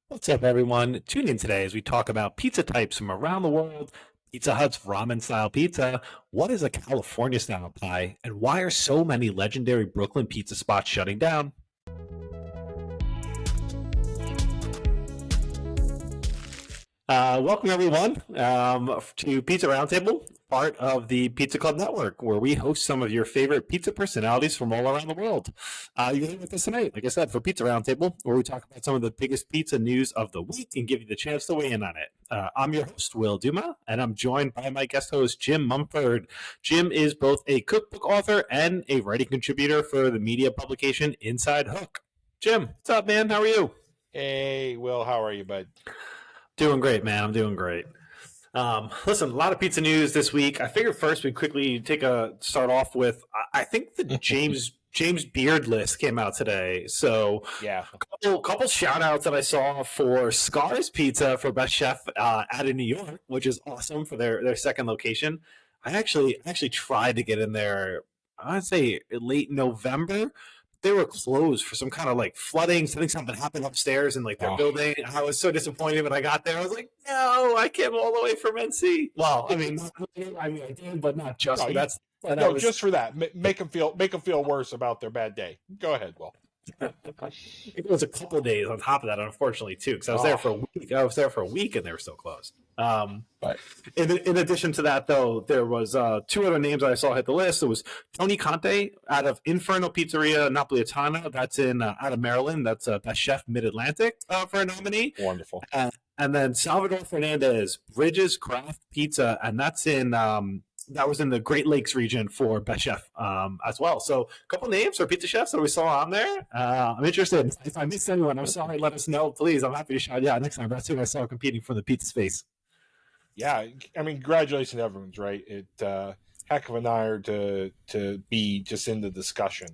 What's up, everyone? Tune in today as we talk about pizza types from around the world, Pizza Hut's ramen style pizza, what is a California style pie, and why are so many legendary Brooklyn pizza spots shutting down? Welcome, everyone, to Pizza Roundtable, part of the Pizza Club Network, where we host some of your favorite pizza personalities from all around the world. You're here with us tonight, like I said, for Pizza Roundtable, where we talk about some of the biggest pizza news of the week and give you the chance to weigh in on it. I'm your host, Will Dumas, and I'm joined by my guest host, Jim Mumford. Jim is both a cookbook author and a writing contributor for the media publication Inside Hook. Jim, what's up, man? How are you? Hey, Will, how are you, bud? Doing great, man. I'm doing great. Listen, a lot of pizza news this week. I figured first we'd quickly start off with. I think the James Beard list came out today, so Yeah. a couple shout outs that I saw for Scar's Pizza for best chef out of New York, which is awesome for their second location. I actually tried to get in there. I'd say late November. They were closed for some kind of like flooding. Something happened upstairs in like their Oh, building. I was so disappointed when I got there. I was like, no, I came all the way from NC. Well, I mean, I did, but not just. no, That's and I no, was just for that, make them feel worse about their bad day. Go ahead, Will. it was a couple of days on top of that, unfortunately, too, because I was there Oh, for a week. I was there for a week, and they were still closed. but In addition to that, though, there was two other names that I saw hit the list. It was Tony Conte out of Inferno Pizzeria Napolitana. That's in out of Maryland. That's best chef Mid Atlantic for a nominee. wonderful. And then Salvador Fernandez Bridges Craft Pizza, and that's in that was in the Great Lakes region for best chef as well. So a couple names for pizza chefs that we saw on there. I'm interested. If I missed anyone, I'm sorry. Let us know, please. I'm happy to shout you out next time. That's who I saw competing for the pizza space. Yeah, I mean, congratulations to everyone's right. It heck of an honor to be just in the discussion,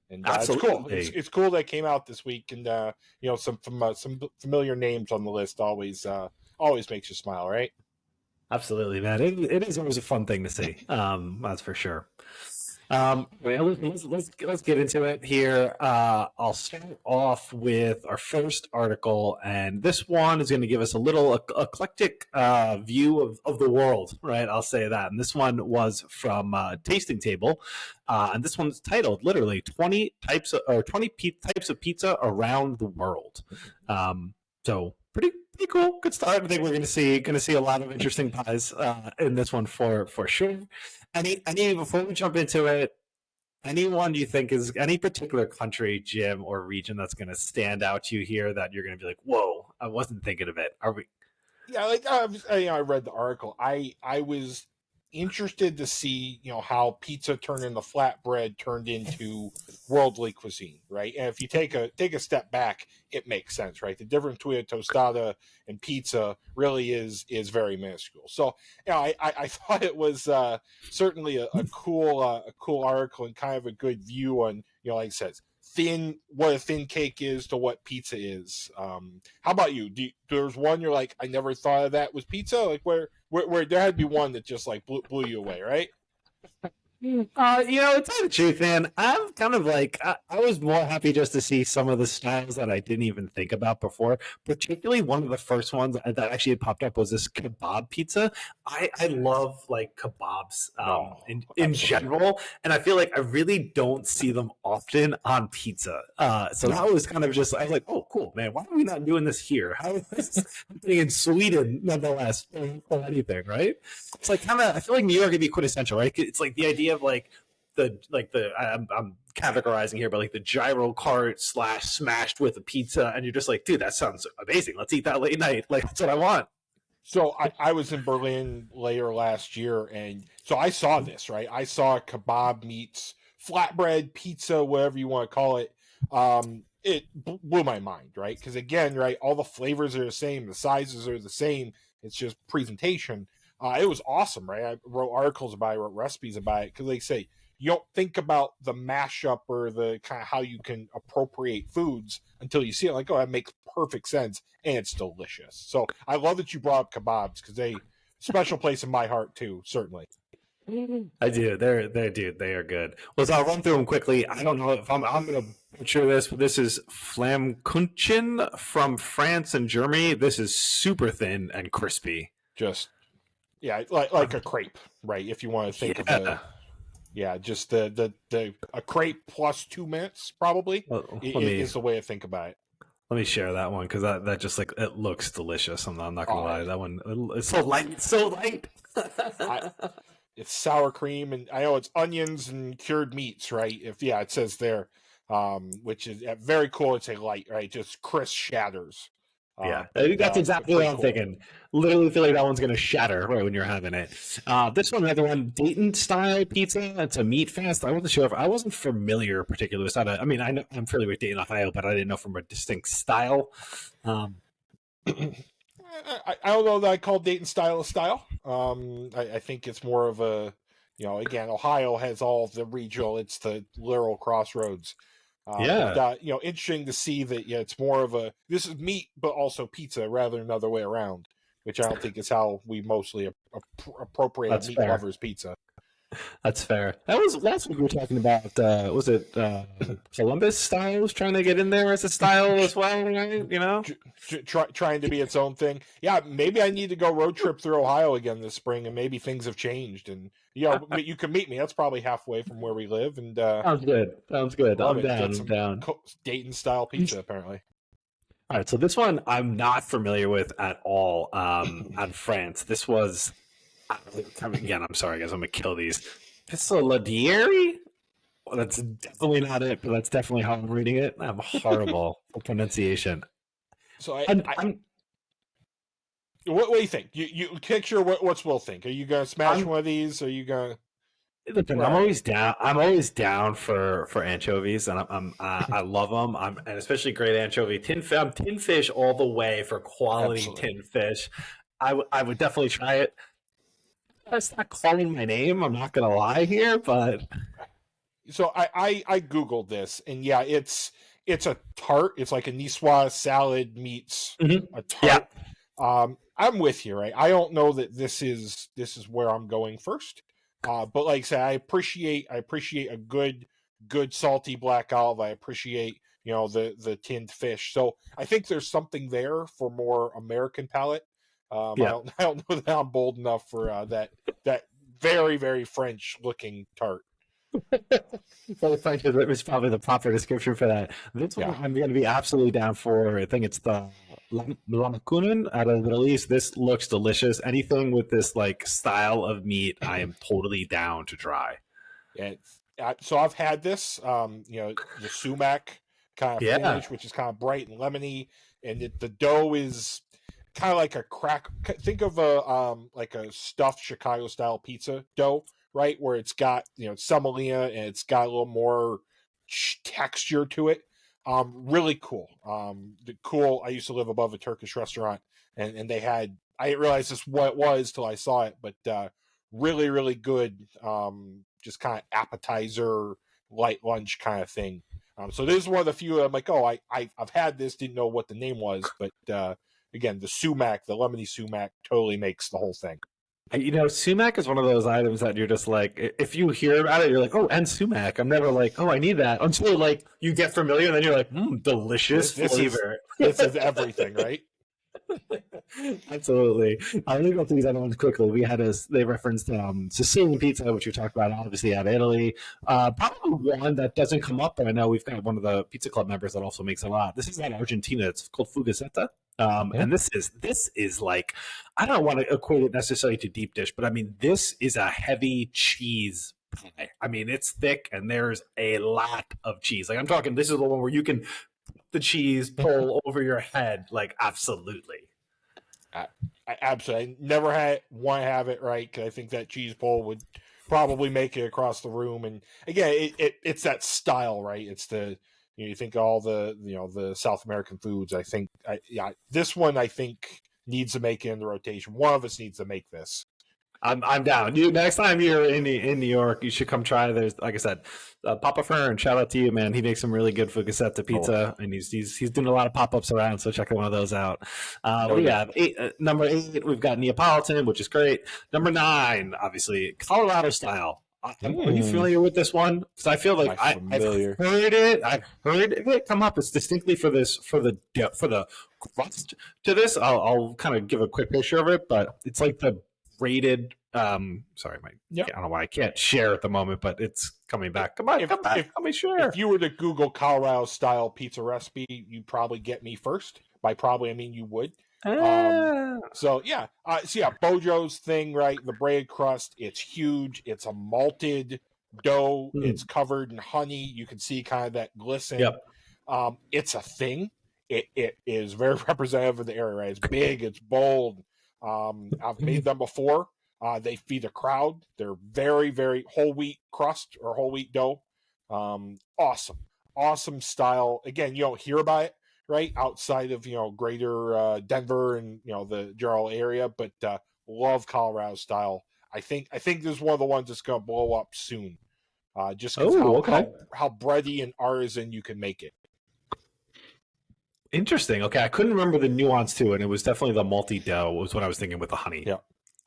and it's cool. Absolutely. It's cool that came out this week, and some familiar names on the list always makes you smile, right? Absolutely, man. It is always a fun thing to see. That's for sure. Let's get into it here. I'll start off with our first article, and this one is going to give us a little eclectic view of the world, right? I'll say that. And this one was from Tasting Table, and this one's titled literally 20 types of, or 20 types of pizza around the world. So pretty cool. Good start. I think we're going to see a lot of interesting pies in this one for sure. Any before we jump into it, anyone do you think is any particular country, Jim, or region that's going to stand out to you here that you're going to be like, whoa, I wasn't thinking of it. Are we? Yeah, like I read the article. I was interested to see how pizza turned into flatbread turned into worldly cuisine, right? And if you take a step back, it makes sense, right? The difference between a tostada and pizza really is very minuscule. So I thought it was certainly a cool article and kind of a good view on like it says what a thin cake is to what pizza is. How about you? There's one you're like, I never thought of that was pizza. Like where there had to be one that just like blew you away, right? To tell the truth, man, I'm kind of like I was more happy just to see some of the styles that I didn't even think about before. Particularly, one of the first ones that actually had popped up was this kebab pizza. I love like kebabs in general, and I feel like I really don't see them often on pizza. So that was kind of just I was like, oh, cool, man. Why are we not doing this here? How is this happening in Sweden, nonetheless, or anything, right? It's like kind of I feel like New York would be quintessential, right? It's like the idea of like I'm categorizing here, but like the gyro cart / smashed with a pizza, and you're just like, dude, that sounds amazing. Let's eat that late night. Like that's what I want. So I was in Berlin later last year, and so I saw this, right? I saw kebab meets flatbread, pizza, whatever you want to call it. It blew my mind, right? Because again, right, all the flavors are the same, the sizes are the same. It's just presentation. It was awesome, right? I wrote articles about it, wrote recipes about it, because they say you don't think about the mashup or the kind of how you can appropriate foods until you see it. Like, oh, that makes perfect sense, and it's delicious. So I love that you brought up kebabs because they special place in my heart too, certainly. I do. They are good. Well, so I'll run through them quickly. I don't know if I'm going to butcher this, but this is Flammkuchen from France and Germany. This is super thin and crispy. Just like a crepe, right? If you want to think of just the a crepe plus 2 minutes probably is the way to think about it. Let me share that one because that just like it looks delicious. I'm not gonna lie. That one it's so light. It's so light. It's sour cream, and I know it's onions and cured meats, right? It says there, which is very cool. It's a light, right? Just crisp shatters. That's exactly what I'm thinking. Literally feel like that one's going to shatter right when you're having it. This one, another one, Dayton style pizza. It's a meat fest. I wasn't sure if I wasn't familiar particularly. It's not I know I'm familiar with Dayton, Ohio, but I didn't know from a distinct style. I don't know that I call Dayton style a style. I think it's more of a, again, Ohio has all the regional. It's the literal crossroads. Interesting to see that it's more of this is meat but also pizza rather than another way around, which I don't think is how we mostly appropriate meat lovers pizza. That's fair. That was last week we were talking about. Was it Columbus style was trying to get in there as a style as well? Right? Trying to be its own thing. Yeah, maybe I need to go road trip through Ohio again this spring, and maybe things have changed. And you can meet me. That's probably halfway from where we live. And sounds good. I'm down. Dayton style pizza, apparently. All right, so this one I'm not familiar with at all. On France, this was. Again, I'm sorry, guys. I'm gonna kill these. Pissoladieri? Well, that's definitely not it, but that's definitely how I'm reading it. I'm horrible for pronunciation. So what do you think? You picture what's Will think? Are you gonna smash one of these? Are you gonna? Listen, I'm always down. I'm always down for anchovies, and I love them. And especially great anchovy I'm tin fish all the way for quality. Absolutely. Tin fish. I would definitely try it. It's not calling my name. I'm not gonna lie here, but so I googled this, and it's a tart. It's like a niçoise salad meets a tart. Yeah. I'm with you, right? I don't know that this is where I'm going first, but like I said, I appreciate a good salty black olive. I appreciate the tinned fish. So I think there's something there for more American palate. I don't know that I'm bold enough for that very, very French looking tart. Well, French is probably the proper description for that. This one I'm going to be absolutely down for. I think it's the Lammakunen out of the Middle East. This looks delicious. Anything with this like style of meat, I am totally down to try. Yeah, so I've had this, the sumac kind of finish, which is kind of bright and lemony, and the dough is kind of like a crack. Think of like a stuffed Chicago style pizza dough, right? Where it's got semolina and it's got a little more texture to it. Really cool. I used to live above a Turkish restaurant, and they had. I didn't realize this what it was till I saw it, but really, really good. Just kind of appetizer, light lunch kind of thing. So this is one of the few I'm like, I've had this, didn't know what the name was, but again, the sumac, the lemony sumac, totally makes the whole thing. Sumac is one of those items that you're just like, if you hear about it, you're like, oh, and sumac. I'm never like, oh, I need that. Until like you get familiar, and then you're like, delicious flavor. This is everything, right? Absolutely. Let me go through these other ones quickly. They referenced Sicilian pizza, which we talked about obviously out of Italy. Probably one that doesn't come up, but I know we've got one of the Pizza Club members that also makes a lot. This is out of Argentina. It's called Fugaceta. And this is like, I don't want to equate it necessarily to deep dish, but I mean, this is a heavy cheese pie. I mean, it's thick and there's a lot of cheese. Like I'm talking, this is the one where you can the cheese pull over your head. Like absolutely. I absolutely. I never want to have it, right? Because I think that cheese pull would probably make it across the room. And again, it's that style, right? It's you think all the South American foods. I think this one I think needs to make it in the rotation. One of us needs to make this. I'm down. You next time you're in New York, you should come try. There's like I said, Papa Fern. Shout out to you, man. He makes some really good focaccia pizza, and he's doing a lot of pop ups around. So check one of those out. We have number 8. We've got Neapolitan, which is great. Number 9, obviously Colorado style. Are you familiar with this one? Because I feel like I've heard it. I've heard it come up. It's distinctly for the crust to this. I'll kind of give a quick picture of it, but it's like the braided. Sorry, I don't know why I can't share at the moment, but it's coming back. Come back. Let me share. If you were to Google Colorado style pizza recipe, you'd probably get me first. By probably, I mean you would. So Bojo's thing, right? The bread crust, it's huge. It's a malted dough. It's covered in honey. You can see kind of that glisten. Yep. It's a thing. It is very representative of the area, right? It's big, it's bold. I've made them before. They feed a crowd. They're very, very whole wheat crust or whole wheat dough. Awesome style. Again, you don't hear about it, right? Outside of, greater Denver and, the general area, but love Colorado style. I think this is one of the ones that's going to blow up soon. Just because how bready and artisan you can make it. Interesting. Okay, I couldn't remember the nuance to it. And it was definitely the malty dough was what I was thinking with the honey. Yeah.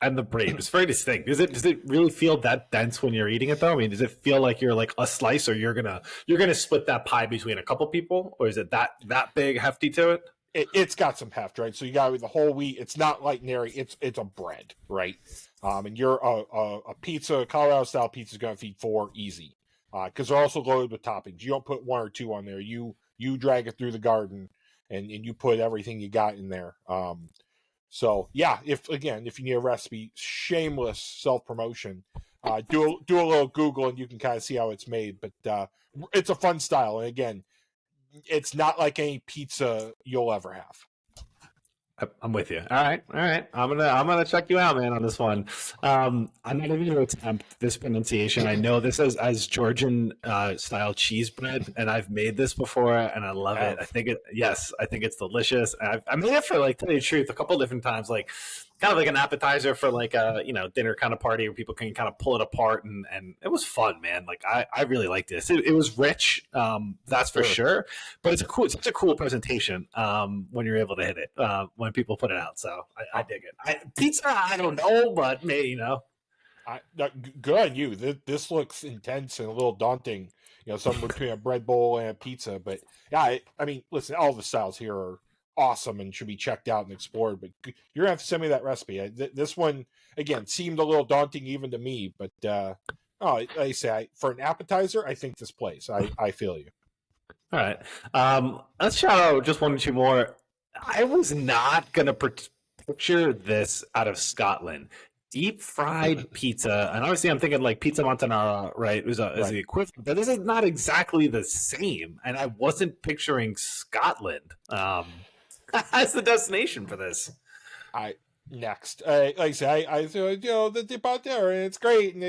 And the braid. It's very distinct. Does it really feel that dense when you're eating it though? I mean, does it feel like you're like a slice, or you're gonna split that pie between a couple people, or is it that big, hefty to it? It's got some heft, right? So you got the whole wheat. It's not like nary. It's a bread, right? And you're a pizza, Colorado style pizza is gonna feed 4 easy, because they're also loaded with toppings. You don't put 1 or 2 on there. You drag it through the garden, and you put everything you got in there. So yeah, if you need a recipe, shameless self-promotion, do a little Google and you can kind of see how it's made. But it's a fun style, and again, it's not like any pizza you'll ever have. I'm with you. All right. I'm gonna check you out, man, on this one. I'm not even gonna attempt this pronunciation. I know this is as Georgian style cheese bread, and I've made this before, and I love it. I think it's delicious. I made it for, like, to tell you the truth, a couple different times, like kind of like an appetizer for like a dinner kind of party where people can kind of pull it apart, and it was fun, man. Like I really liked this. It was rich, that's for sure, but it's such a cool presentation when you're able to hit it when people put it out. So I dig it. Pizza, I don't know, but maybe good on you. This looks intense and a little daunting. Something between a bread bowl and a pizza. But yeah, I mean, listen, all the styles here are awesome and should be checked out and explored. But you're gonna have to send me that recipe. This one again seemed a little daunting even to me. But like I say, for an appetizer, I think this plays. I feel you. All right, let's shout out just 1 or 2 more. I was not gonna picture this out of Scotland. Deep fried pizza, and obviously I'm thinking like pizza Montanara, right? Is the equivalent, but this is not exactly the same. And I wasn't picturing Scotland as the destination for this. Next, like I say, I the dip out there, and it's great. And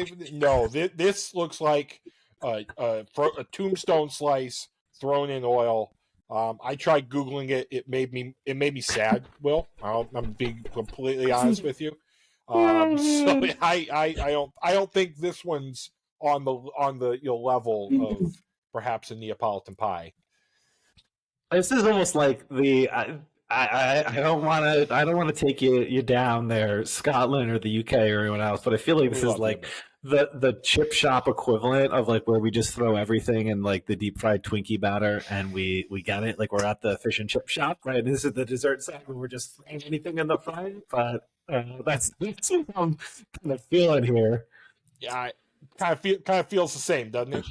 this looks like a tombstone slice thrown in oil. I tried Googling it. It made me sad. Will, I'm being completely honest with you. So I don't think this one's on the level of perhaps a Neapolitan pie. This is almost like the I don't want to take you down there, Scotland or the UK or anyone else, but I feel like this is like the chip shop equivalent of like where we just throw everything in like the deep fried Twinkie batter and we get it, like we're at the fish and chip shop, right? And this is the dessert side where we're just throwing anything in the frying, but that's what I'm kind of feeling here. Yeah, kind of feels the same, doesn't it?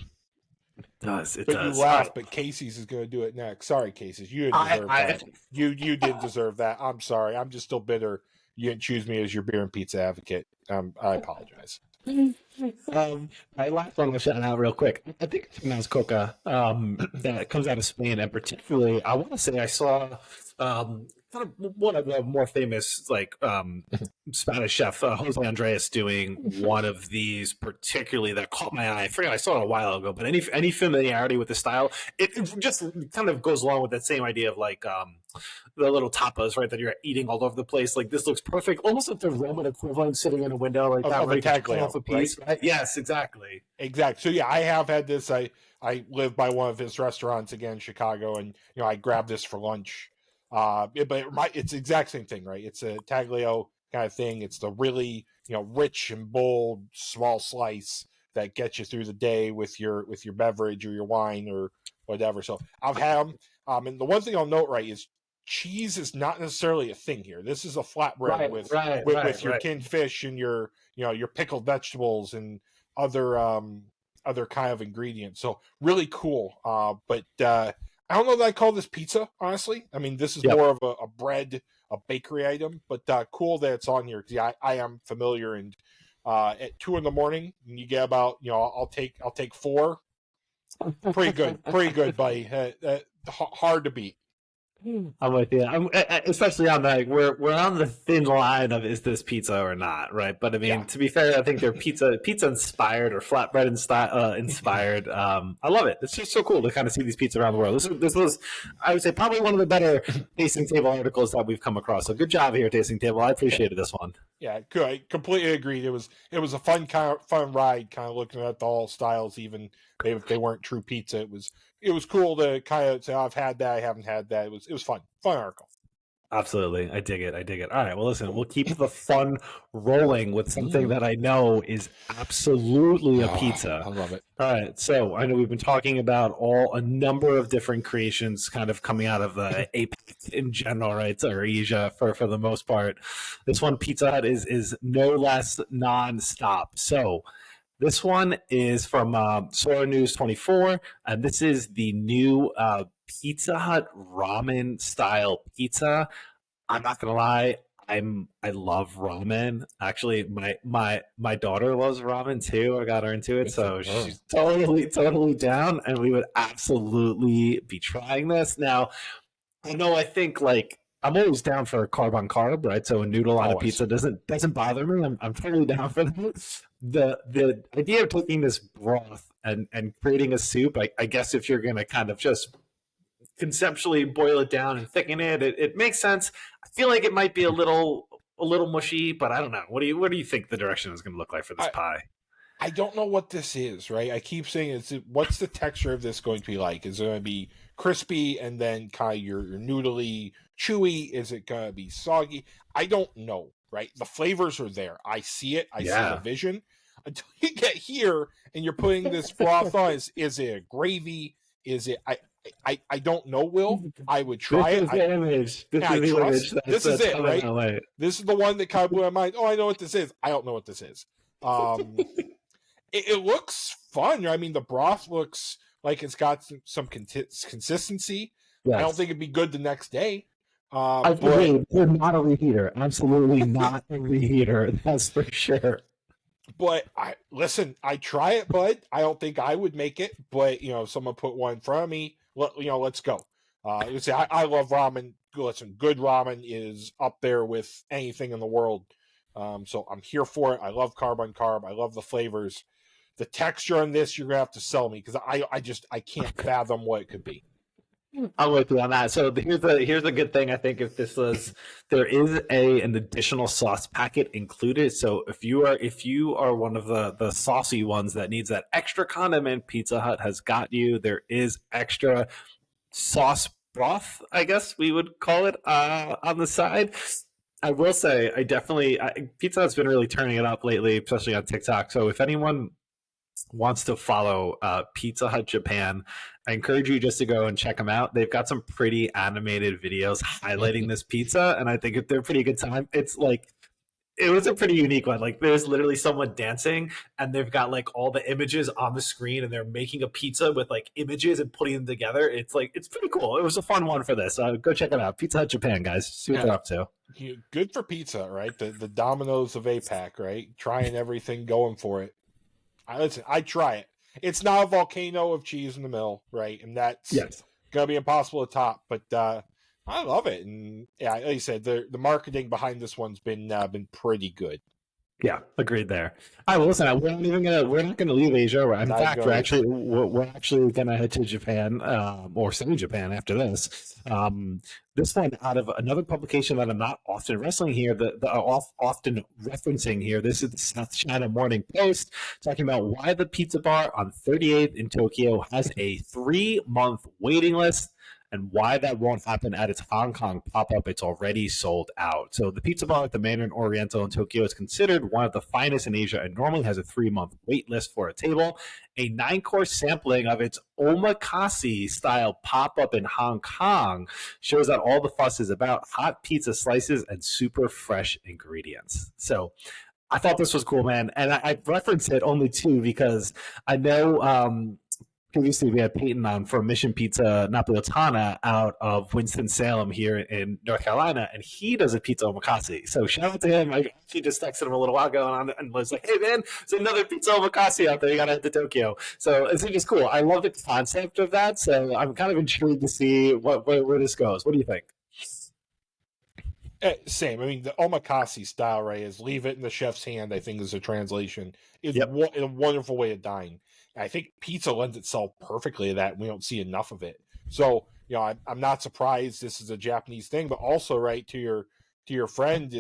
It does. But you laugh, but Casey's is going to do it next. Sorry, Casey's. You didn't deserve that. You didn't deserve that. I'm sorry. I'm just still bitter. You didn't choose me as your beer and pizza advocate. I apologize. My last one was shout out real quick. I think it's pronounced Coca. That comes out of Spain, and particularly, I want to say I saw kind of one of the more famous Spanish chef, Jose Andres, doing one of these particularly that caught my eye. I forget, I saw it a while ago, but any familiarity with the style, it just kind of goes along with that same idea of the little tapas, right? That you're eating all over the place. Like this looks perfect, almost like the Roman equivalent, sitting in a window like that, of a ready to cut taglio, off a piece. Right? Yes, exactly. Exactly. So yeah, I have had this. I live by one of his restaurants again in Chicago, and I grabbed this for lunch. It's the exact same thing, right? It's a taglio kind of thing. It's the really rich and bold small slice that gets you through the day with your beverage or your wine or whatever. So I've had them. And the one thing I'll note, right, is cheese is not necessarily a thing here. This is a flatbread with your tinned fish and your your pickled vegetables and other kind of ingredients. So really cool. But I don't know that I call this pizza, honestly. I mean, this is more of a bread, a bakery item, but cool that it's on here because I am familiar. And at 2 a.m, you get about I'll take 4. Pretty good, buddy. Hard to beat. I'm with you. Especially on that. We're on the thin line of is this pizza or not, right? But I mean, to be fair, I think they're pizza inspired or flatbread inspired. I love it. It's just so cool to kind of see these pizzas around the world. This was, I would say, probably one of the better tasting table articles that we've come across. So good job here, tasting table. I appreciated this one. Yeah, good. I completely agreed. It was a fun ride, kind of looking at all styles. Even if they weren't true pizza, it was cool to kind of say, oh, I've had that, I haven't had that. It was fun article. Absolutely. I dig it. All right. Well, listen, we'll keep the fun rolling with something that I know is absolutely a pizza. I love it. All right. So I know we've been talking about a number of different creations kind of coming out of the APAC in general, right? Or Asia for the most part. This one, Pizza Hut, is no less nonstop. So this one is from Sora News 24, and this is the new Pizza Hut ramen style pizza. I'm not gonna lie, I love ramen. Actually, my daughter loves ramen too. I got her into it, so she's totally down, and we would absolutely be trying this. Now, I think I'm always down for carb on carb, right? So a noodle on a pizza doesn't bother me. I'm totally down for that. The idea of taking this broth and creating a soup, I guess if you're gonna kind of just conceptually boil it down and thicken it makes sense. I feel like it might be a little mushy, but I don't know. What do you think the direction is going to look like for this pie? I don't know what this is, right? I keep saying what's the texture of this going to be like? Is it going to be crispy and then kind of your noodly chewy? Is it going to be soggy? I don't know, right? The flavors are there. I see it. I see the vision. Until you get here and you're putting this broth on, is it a gravy? Is it I don't know, Will. I would try it. This is it, right? This is the one that kind of blew my mind. Oh, I know what this is. I don't know what this is. It looks fun. I mean, the broth looks like it's got some consistency. Yes. I don't think it'd be good the next day. They're not a reheater. Absolutely not a reheater. That's for sure. But I try it, bud. I don't think I would make it. But if someone put one in front of me, let's go. I love ramen. Listen, good ramen is up there with anything in the world. So I'm here for it. I love carb on carb. I love the flavors. The texture on this, you're gonna have to sell me because I can't fathom what it could be. I'm with you on that. So here's the good thing. I think if there is an additional sauce packet included. So if you are one of the saucy ones that needs that extra condiment, Pizza Hut has got you. There is extra sauce broth, I guess we would call it, on the side. I will say, Pizza Hut's been really turning it up lately, especially on TikTok. So if anyone wants to follow Pizza Hut Japan, I encourage you just to go and check them out. They've got some pretty animated videos highlighting this pizza, and I think if they're a pretty good time. It was a pretty unique one. There's literally someone dancing, and they've got all the images on the screen, and they're making a pizza with images and putting them together. It's pretty cool. It was a fun one for this. Go check it out. Pizza Hut Japan, guys. See what they're up to. Good for pizza, right? The Domino's of APAC, right? Trying everything, going for it. I try it. It's not a volcano of cheese in the middle, right? And that's gonna be impossible to top. But I love it, and yeah, like I said, the marketing behind this one's been pretty good. Yeah, agreed there. All right, well, listen, we're not gonna leave Asia. In Not fact, gonna leave. we're actually gonna head to Japan, or stay Japan after this. This one out of another publication that I'm not often often referencing here. This is the South China Morning Post talking about why the pizza bar on 38th in Tokyo has a 3-month waiting list, and why that won't happen at its Hong Kong pop up. It's already sold out. So the pizza bar at the Mandarin Oriental in Tokyo is considered one of the finest in Asia and normally has a 3-month wait list for a table. A 9-course sampling of its omakase style pop up in Hong Kong shows that all the fuss is about hot pizza slices and super fresh ingredients. So I thought this was cool, man. And I reference it only too because I know previously we had Peyton on from Mission Pizza Napolitana out of Winston-Salem here in North Carolina, and he does a pizza omakase. So shout out to him. I actually just texted him a little while ago and was like, hey, man, there's another pizza omakase out there. You got to head to Tokyo. So it's just cool. I love the concept of that. So I'm kind of intrigued to see where this goes. What do you think? Same. I mean, the omakase style, right, is leave it in the chef's hand, I think is a translation. Is Yep. a wonderful way of dying. I think pizza lends itself perfectly to that, and we don't see enough of it. So, I'm not surprised this is a Japanese thing, but also, right, to your friend,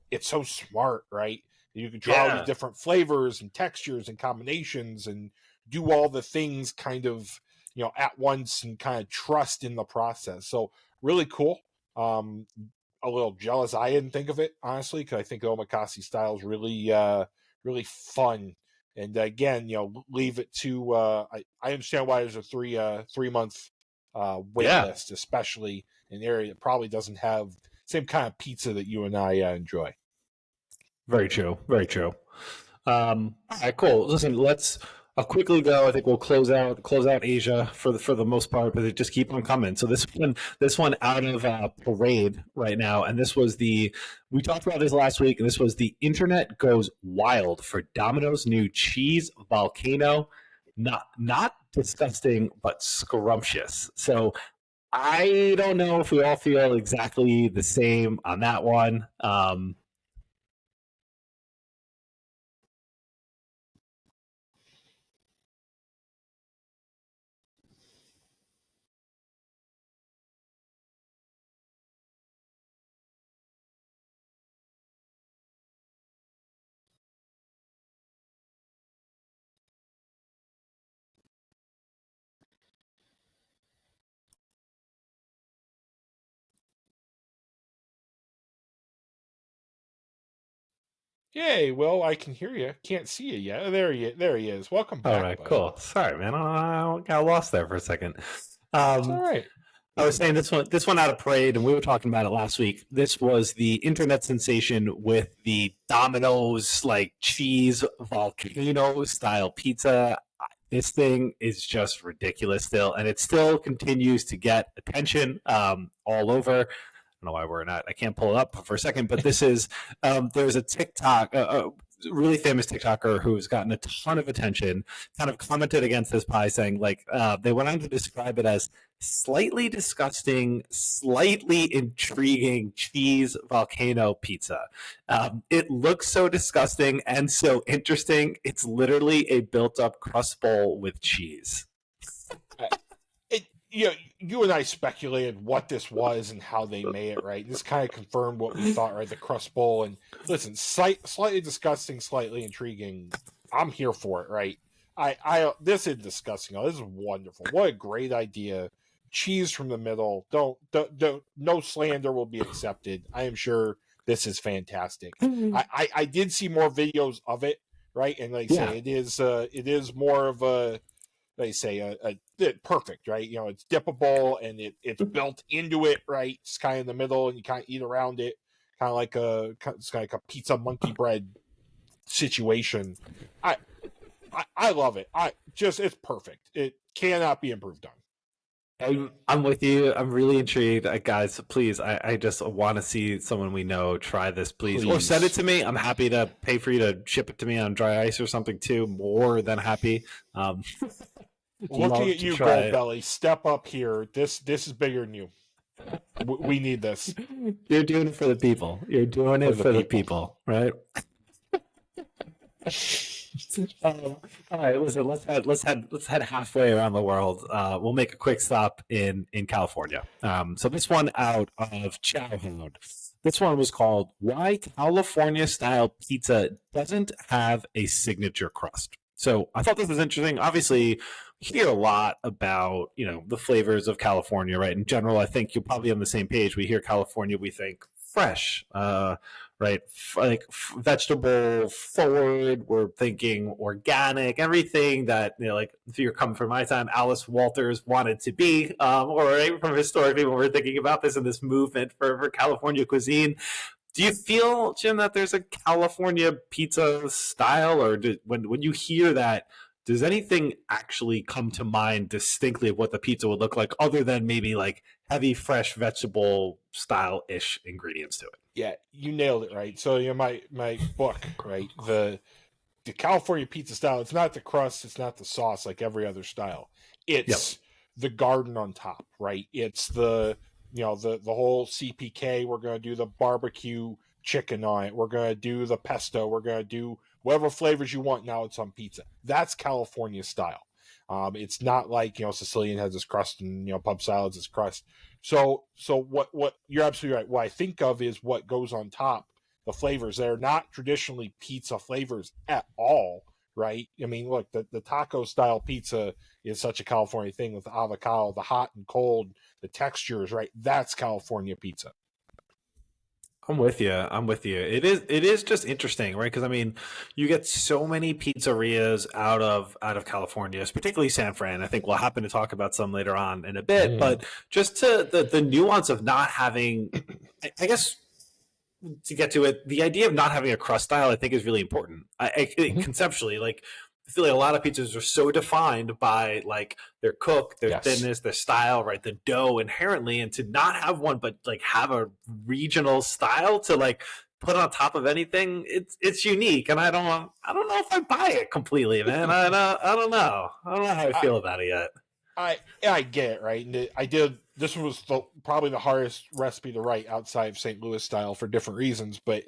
it's so smart, right? You can try all these different flavors and textures and combinations and do all the things kind of, at once and kind of trust in the process. So really cool. A little jealous I didn't think of it, honestly, because I think the omakase style is really fun. And again, leave it to I understand why there's a 3 month wait Yeah. list, especially in an area that probably doesn't have the same kind of pizza that you and I enjoy. Very true. Very true. All right, cool. Listen, let's quickly go. I think we'll close out Asia for the most part, but they just keep on coming. So this one out of Parade right now, and we talked about this last week, and this was the internet goes wild for Domino's new cheese volcano. Not disgusting, but scrumptious. So I don't know if we all feel exactly the same on that one. Yay! Well, I can hear you. Can't see you yet. There he is. Welcome All back, right, buddy. cool. Sorry, man. I got lost there for a second. It's all right. I was saying this one out of Parade, and we were talking about it last week. This was the internet sensation with the Domino's like cheese volcano style pizza. This thing is just ridiculous still, and it still continues to get attention all over. I don't know why we're not. I can't pull it up for a second, but this is there's a TikTok, a really famous TikToker who's gotten a ton of attention, kind of commented against this pie, saying like they went on to describe it as slightly disgusting, slightly intriguing cheese volcano pizza. It looks so disgusting and so interesting. It's literally a built-up crust bowl with cheese. You and I speculated what this was and how they made it, right? This kind of confirmed what we thought, right? The crust bowl. And listen, slightly disgusting, slightly intriguing. I'm here for it, right? This is disgusting. Oh, this is wonderful. What a great idea. Cheese from the middle. Don't no slander will be accepted. I am sure this is fantastic. I did see more videos of it, right? And like I say, it is more of a, they say perfect, right? It's dippable and it's built into it, right? It's kind of in the middle, and you kind of eat around it, kind of like it's kind of like a pizza monkey bread situation. I love it. It's perfect. It cannot be improved on. I'm with you. I'm really intrigued. Guys, please, I just want to see someone we know try this, please. Or send it to me. I'm happy to pay for you to ship it to me on dry ice or something too. More than happy. Looking at you, Goldbelly. Step up here. This is bigger than you. We need this You're doing it for the people. You're doing for it the for the people. people, right? All right, listen. Let's head halfway around the world. We'll make a quick stop in California. So this one out of Chowhound. This one was called "Why California Style Pizza Doesn't Have a Signature Crust." So I thought this was interesting. Obviously, we hear a lot about the flavors of California, right? In general, I think you're probably on the same page. We hear California, we think fresh. Right? Like vegetable forward. We're thinking organic, everything that like if you're coming from my time, Alice Walters wanted to be, or right, from historically when we're thinking about this and this movement for California cuisine. Do you feel, Jim, that there's a California pizza style, or when you hear that, does anything actually come to mind distinctly of what the pizza would look like, other than maybe like heavy, fresh vegetable style ish ingredients to it? Yeah, you nailed it, right? So my book, right? The California pizza style, it's not the crust, it's not the sauce like every other style. Yep. It's the garden on top, right? It's the whole CPK. We're gonna do the barbecue chicken on it. We're gonna do the pesto. We're gonna do whatever flavors you want. Now it's on pizza. That's California style. It's not like Sicilian has this crust and pub salads is crust. So what you're absolutely right. What I think of is what goes on top, the flavors. They're not traditionally pizza flavors at all, right? I mean, look, the taco style pizza is such a California thing with the avocado, the hot and cold, the textures, right? That's California pizza. I'm with you. I'm with you. It is just interesting, right? Because I mean, you get so many pizzerias out of California, particularly San Fran. I think we'll happen to talk about some later on in a bit, but just to the nuance of not having, I guess to get to it, the idea of not having a crust style, I think, is really important. Conceptually, like I feel like a lot of pizzas are so defined by like their cook, their Yes. thinness, their style, right? The dough inherently, and to not have one, but like have a regional style to like put on top of anything, it's unique, and I don't know if I buy it completely, man. I don't know how I I, feel about it yet. I get it, right? And I did. This was probably the hardest recipe to write outside of St. Louis style for different reasons, but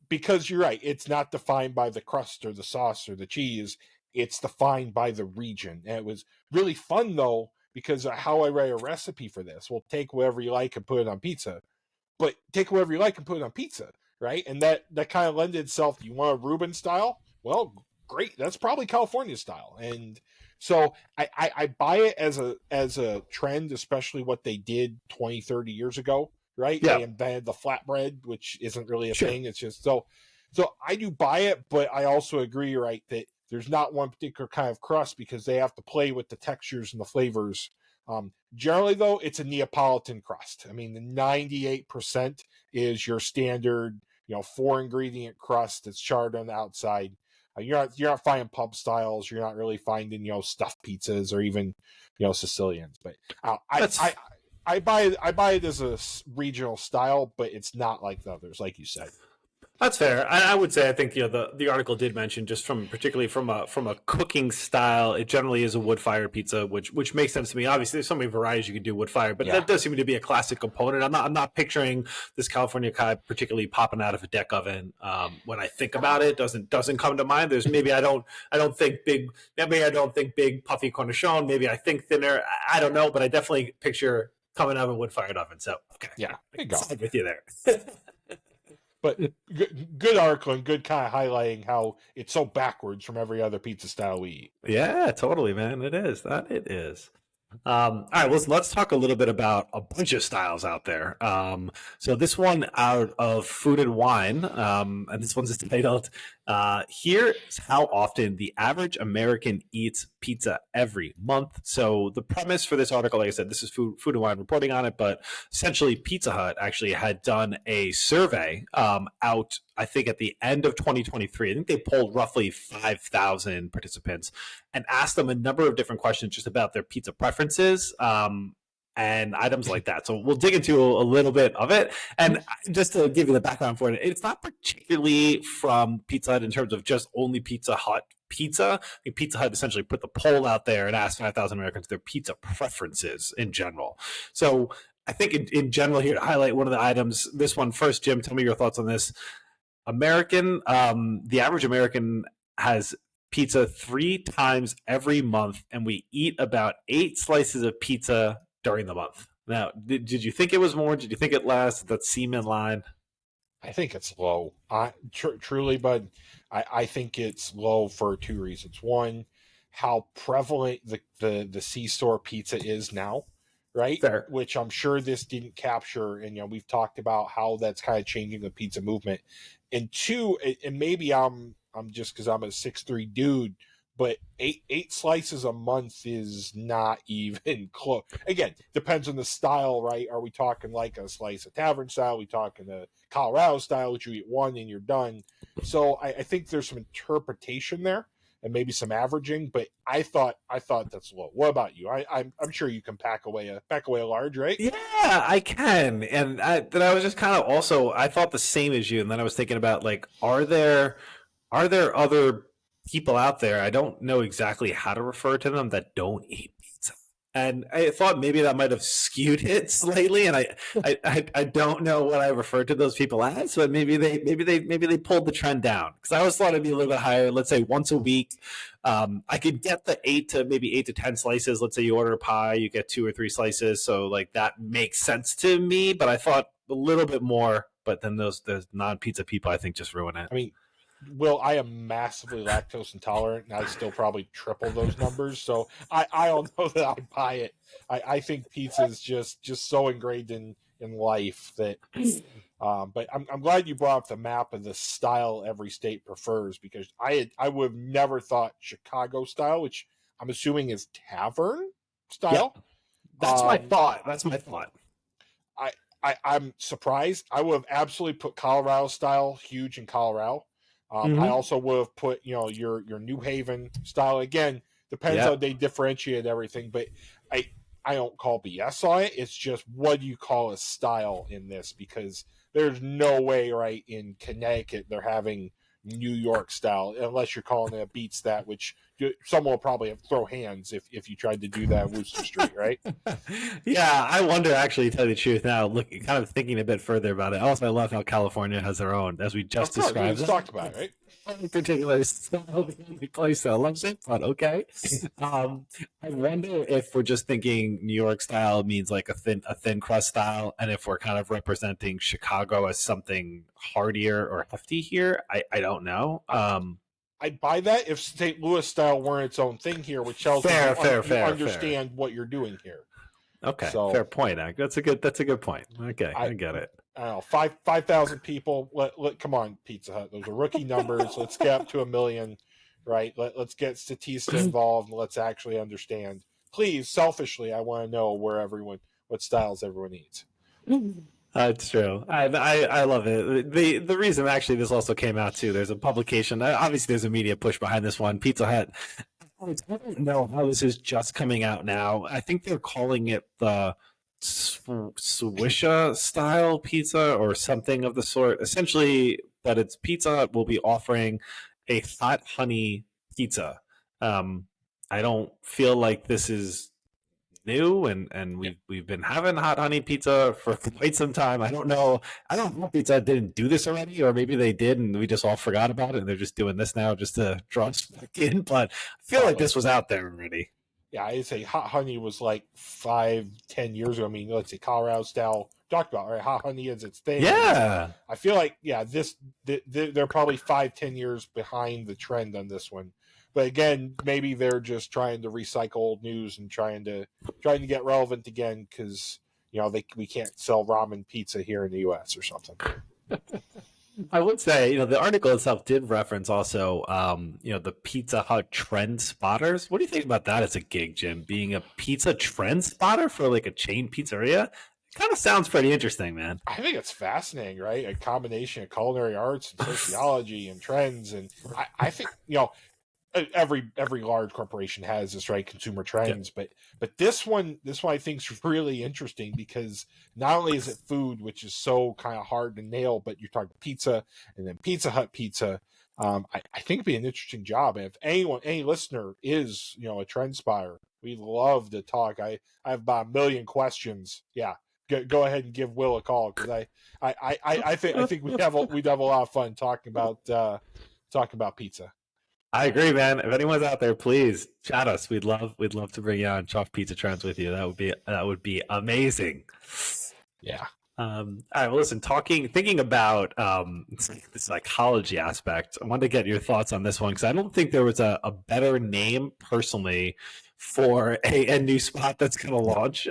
because you're right, it's not defined by the crust or the sauce or the cheese. It's defined by the region, and it was really fun though because how I write a recipe for this. Well, take whatever you like and put it on pizza, but take whatever you like and put it on pizza, right? And that kind of lended itself. You want a Reuben style? Well, great. That's probably California style, and so I buy it as a trend, especially what they did 20, 30 years ago, right? Yeah, They invented the flatbread, which isn't really a sure. thing. It's just so I do buy it, but I also agree, right, that there's not one particular kind of crust because they have to play with the textures and the flavors. Generally, though, it's a Neapolitan crust. I mean, the 98% is your standard, 4 ingredient crust that's charred on the outside. You're not finding pub styles. You're not really finding stuffed pizzas or even Sicilians. But I That's I I buy it as a regional style, but it's not like the others, like you said. That's fair. I would say I think the article did mention just particularly from a cooking style, it generally is a wood fired pizza, which makes sense to me. Obviously, there's so many varieties you can do wood fired, but Yeah. that does seem to be a classic component. I'm not picturing this California Kai particularly popping out of a deck oven. When I think about it, doesn't come to mind. There's maybe I don't think big, maybe I don't think big puffy cornichon. Maybe I think thinner. I don't know, but I definitely picture coming out of a wood fired oven. So okay, Yeah. I There you can go. side with you there. But good article and good kind of highlighting how it's so backwards from every other pizza style we eat. Yeah, totally, man. It is. That it is. All right, let's talk a little bit about a bunch of styles out there. So this one out of Food and Wine, and this one's titled "Here's How Often the Average American Eats Pizza Every Month." So the premise for this article, like I said, this is Food and Wine reporting on it, but essentially Pizza Hut actually had done a survey out, I think, at the end of 2023. I think they polled roughly 5,000 participants and asked them a number of different questions just about their pizza preferences and items like that. So we'll dig into a little bit of it. And just to give you the background for it, it's not particularly from Pizza Hut in terms of just only Pizza Hut pizza. I think Pizza Hut essentially put the poll out there and asked 5,000 Americans their pizza preferences in general. So I think in general here to highlight one of the items. This one first, Jim. Tell me your thoughts on this. The average American has pizza 3 times every month, and we eat about 8 slices of pizza during the month. Now, did you think it was more? Did you think it less? Did that seem in line? I think it's low. Truly, bud, I think it's low for two reasons. One, how prevalent the C store pizza is now, right? Fair. Which I'm sure this didn't capture, and we've talked about how that's kind of changing the pizza movement. And two, and maybe I'm just because I'm a 6'3" dude, but eight slices a month is not even close. Again, depends on the style, right? Are we talking like a slice of tavern style? Are we talking a Colorado style, which you eat one and you're done? So I think there's some interpretation there and maybe some averaging, but I thought that's low. What about you? I'm sure you can pack away a large, right? Yeah, I can. And then I was just kind of also I thought the same as you, and then I was thinking about like, are there other people out there? I don't know exactly how to refer to them that don't eat pizza. And I thought maybe that might have skewed it slightly, and I don't know what I referred to those people as, but maybe they pulled the trend down because I always thought it'd be a little bit higher. Let's say once a week, I could get the 8 to 10 slices. Let's say you order a pie, you get 2 or 3 slices, so like that makes sense to me. But I thought a little bit more. But then those non pizza people, I think, just ruin it. I mean, Will, I am massively lactose intolerant, and I still probably triple those numbers. So I don't know that I buy it. I think pizza is just so ingrained in life that. But I'm glad you brought up the map of the style every state prefers, because I would have never thought Chicago style, which I'm assuming is tavern style. Yep. That's my Um, thought. That's my thought. I'm surprised. I would have absolutely put Colorado style huge in Colorado. I Mm-hmm. also would have put your New Haven style. Again, depends how Yep. they differentiate everything, but I I don't call BS on it. It's just, what do you call a style in this? Because there's no way, right, in Connecticut they're having New York style, unless you're calling it a beats that, which someone will probably throw hands if you tried to do that in Worcester Street, right? Yeah, I wonder, actually, to tell you the truth now, kind of thinking a bit further about it. Also, I love how California has their own, as we Of just course, we described. just talked about it, right? In particular, it's still the only place that loves it, but okay. I wonder if we're just thinking New York style means like a thin crust style, and if we're kind of representing Chicago as something heartier or hefty here. I don't know. I'd buy that if St. Louis style weren't its own thing here, which tells me you Fair. understand what you're doing here. Okay, So fair point. That's a good point. Okay, I I get it. I don't know, 5,000 people. Come on, Pizza Hut. Those are rookie numbers. Let's get up to 1 million, right? Let's get Statista involved and let's actually understand. Please, selfishly, I want to know what styles everyone eats. It's true. I love it. The reason actually this also came out too. There's a publication. Obviously, there's a media push behind this one. Pizza Hut. I don't know how this is just coming out now. I think they're calling it the Swisha style pizza or something of the sort. Essentially, that it's Pizza Hut will be offering a hot honey pizza. Um, I don't feel like this is new, and we've been having hot honey pizza for quite some time. I don't know if Pizza Hut didn't do this already, or maybe they did and we just all forgot about it and they're just doing this now just to draw us back in, but I feel like Probably. this was out there already. Yeah, I'd say hot honey was like 5-10 years ago. I mean, let's say Colorado style talked about, right? Hot honey is its thing. Yeah. I feel like, yeah, they're probably 5-10 years behind the trend on this one. But again, maybe they're just trying to recycle old news and trying to get relevant again, because we can't sell ramen pizza here in the U.S. or something. I would say, the article itself did reference also, the Pizza Hut trend spotters. What do you think about that as a gig, Jim? Being a pizza trend spotter for like a chain pizzeria? It kind of sounds pretty interesting, man. I think it's fascinating, right? A combination of culinary arts and sociology and trends, and I think every large corporation has this, right, consumer Yeah. trends, but this one I think is really interesting, because not only is it food, which is so kind of hard to nail, but you're talking pizza, and then Pizza Hut pizza. I think it'd be an interesting job. And if any listener is a trend spotter, we'd love to talk. I have about 1 million questions. Yeah, go ahead and give Will a call, because I think we'd have a lot of fun talking about pizza. I agree, man. If anyone's out there, please chat us. We'd love to bring you on Chalk Pizza Trends with you. That would be amazing. Yeah. All right. Well, listen. Thinking about the psychology aspect. I wanted to get your thoughts on this one, because I don't think there was a better name personally for a new spot that's going to launch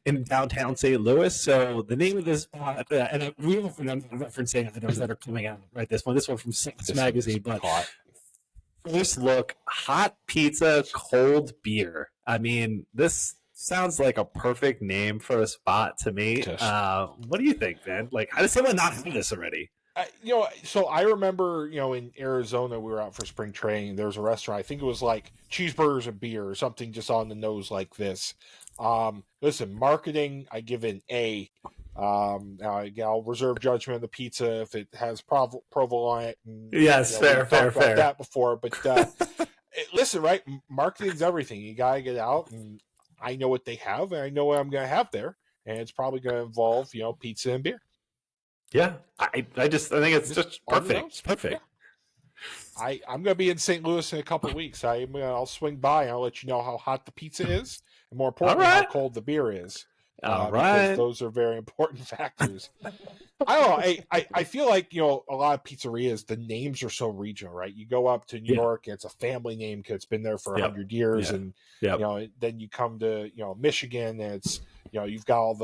in downtown St. Louis. So the name of this spot, and we are referencing items that are coming out right. This one from Sauce Magazine, but first look, hot pizza, cold beer. I mean, this sounds like a perfect name for a spot to me. What do you think, man? Like, how does someone not have this already? So I remember, in Arizona, we were out for spring training. There was a restaurant. I think it was like cheeseburgers and beer or something just on the nose like this. Listen, marketing, I give an A. I'll reserve judgment on the pizza if it has provolone on it. And, yes, fair. That before, but listen, right? Marketing's everything. You gotta get out, and I know what they have, and I know what I'm gonna have there, and it's probably gonna involve, pizza and beer. Yeah, I think it's just perfect. It's perfect. Yeah. I'm going to be in St. Louis in a couple of weeks. I'll swing by and I'll let you know how hot the pizza is, and more importantly, how cold the beer is. Because those are very important factors. I don't know. I feel like, a lot of pizzerias, the names are so regional, right? You go up to New York, and it's a family name because it's been there for 100 years. And, then you come to, Michigan, and it's, you've got all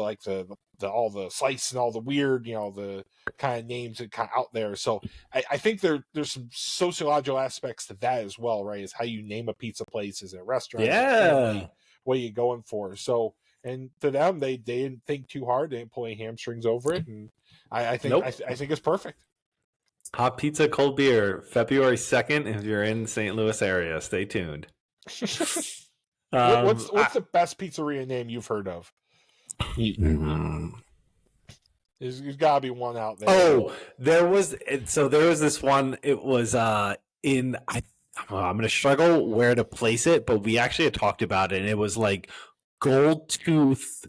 all the slice and all the weird, the kind of names that kind of out there. So I think there's some sociological aspects to that as well, right? Is how you name a pizza place. Is it a restaurant? Yeah. What are you going for? So, and to them, they didn't think too hard. They didn't pull any hamstrings over it. And I think it's perfect. Hot pizza, cold beer, February 2nd. If you're in the St. Louis area, stay tuned. What's the best pizzeria name you've heard of? There's got to be one out there. Oh, there was this one. It was I'm going to struggle where to place it, but we actually had talked about it, and it was like Gold Tooth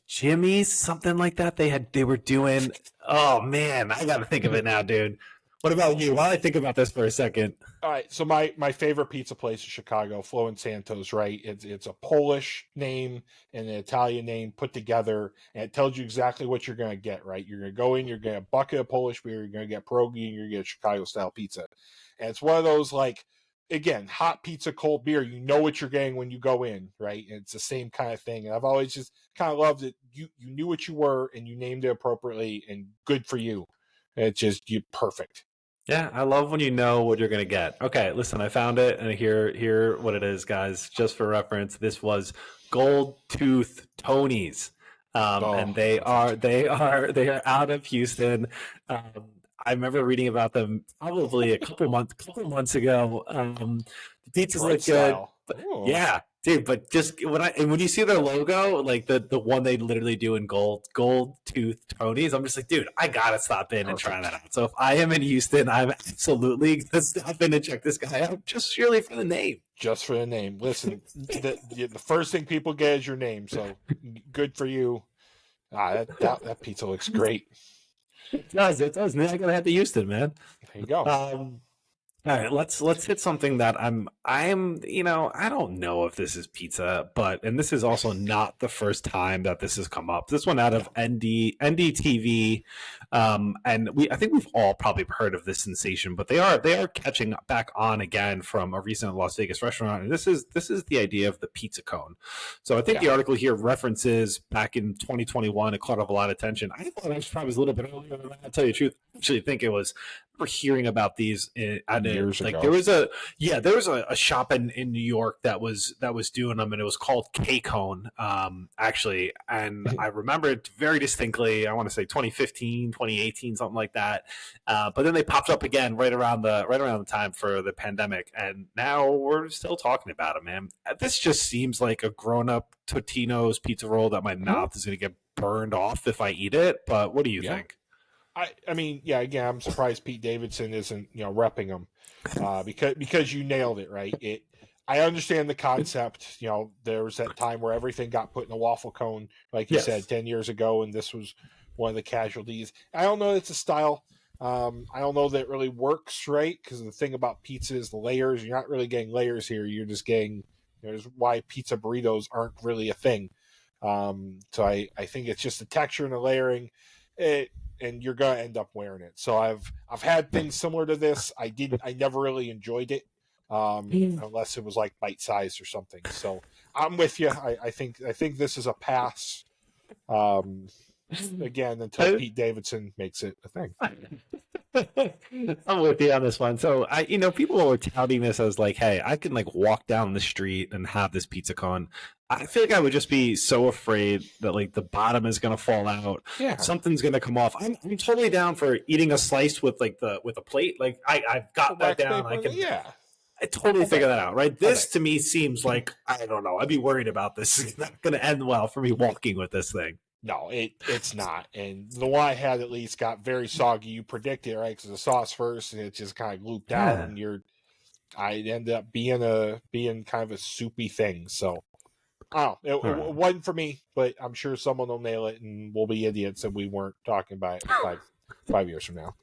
Jimmy's, something like that. They were doing. Oh man, I got to think of it now, dude. What about you? While I think about this for a second. All right, so my favorite pizza place in Chicago, Flo and Santos, right? It's a Polish name and an Italian name put together, and it tells you exactly what you're going to get, right? You're going to go in, you're going to get a bucket of Polish beer, you're going to get pierogi, and you're going to get Chicago-style pizza. And it's one of those, like, again, hot pizza, cold beer. You know what you're getting when you go in, right? And it's the same kind of thing. And I've always just kind of loved it. You knew what you were, and you named it appropriately, and good for you. And it's just perfect. Yeah, I love when you know what you're going to get. Okay, listen, I found it, and here what it is, guys. Just for reference, this was Gold Tooth Tony's, and they are out of Houston. I remember reading about them probably a couple months ago. The pizzas look good, yeah, dude. But just when you see their logo, like the one they literally do in Gold Tooth Tony's, I'm just like, dude, I gotta stop in and try that out. So if I am in Houston, I'm absolutely gonna stop in and check this guy out, just purely for the name. Just for the name. Listen, the first thing people get is your name. So good for you. That pizza looks great. It does. Man, I gotta head to Houston, man. There you go. All right, let's hit something that I don't know if this is pizza, and this is also not the first time that this has come up. This one out of NDTV, and I think we've all probably heard of this sensation, but they are catching back on again from a recent Las Vegas restaurant, and this is the idea of the pizza cone. So I think the article here references back in 2021, it caught up a lot of attention. I thought it probably was a little bit earlier than that, to tell you the truth. I actually think it was. We're hearing about these years ago. There was a shop in New York that was doing them, and it was called K-Cone, actually, and I remember it very distinctly. I want to say 2015, 2018, something like that. But then they popped up again right around the time for the pandemic, and now we're still talking about it, man. This just seems like a grown-up Totino's pizza roll that my mouth is going to get burned off if I eat it. But what do you think? I mean, again, I'm surprised Pete Davidson isn't, repping them, because you nailed it, right? I understand the concept. There was that time where everything got put in a waffle cone, like you said, Yes. 10 years ago, and this was one of the casualties. I don't know. It's a style. I don't know that it really works, right? Because the thing about pizza is the layers. You're not really getting layers here. You're just getting. There's why pizza burritos aren't really a thing. So I think it's just the texture and the layering, and you're gonna end up wearing it. So I've had things similar to this. I never really enjoyed it, unless it was like bite sized or something. So I'm with you. I think this is a pass. Um, Again, until Pete Davidson makes it a thing. I'm with you on this one. So people are touting this as like, hey, I can like walk down the street and have this pizza cone. I feel like I would just be so afraid that like the bottom is gonna fall out, Yeah, something's gonna come off. I'm totally down for eating a slice with like with a plate. Like I've got that wax down. paper. Yeah, I totally figure that out, right? Okay. This to me seems like I don't know. I'd be worried about this. It's not gonna end well for me walking with this thing. No, it's not. And the one I had at least got very soggy. You predict it, right? Because the sauce first, and it just kind of looped out, and I ended up being kind of a soupy thing. So, oh, it wasn't for me, but I'm sure someone will nail it, and we'll be idiots and we weren't talking about it 5 years from now.